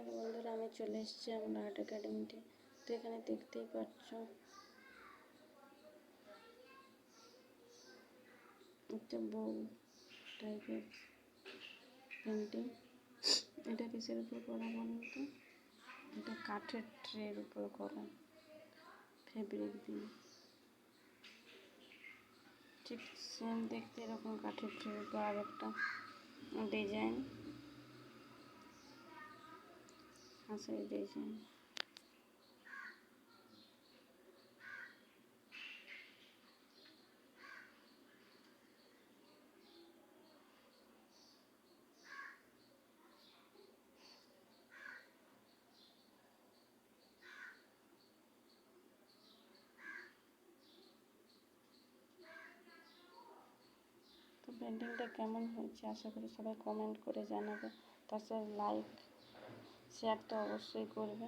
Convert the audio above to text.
Hello বন্ধুরা, আমি চলে এসেছি আমরা আর্ট একাডেমিতে। তো এখানে দেখতেই পাচ্ছ একটা বউ টাইপের পেন্টিং। এটা কিসের উপর করা বলুন তো? এটা কাঠের ট্রের উপর করা, ফেব্রিক দিয়ে। ঠিক সেম দেখতে এরকম কাঠের ট্রের উপর আর একটা ডিজাইন, হাঁসের ডিজাইন। তো পেন্টিংটা কেমন হয়েছে আশা করি সবাই কমেন্ট করে জানাবে। তার সাথে লাইক শেয়ার তো অবশ্যই করবে।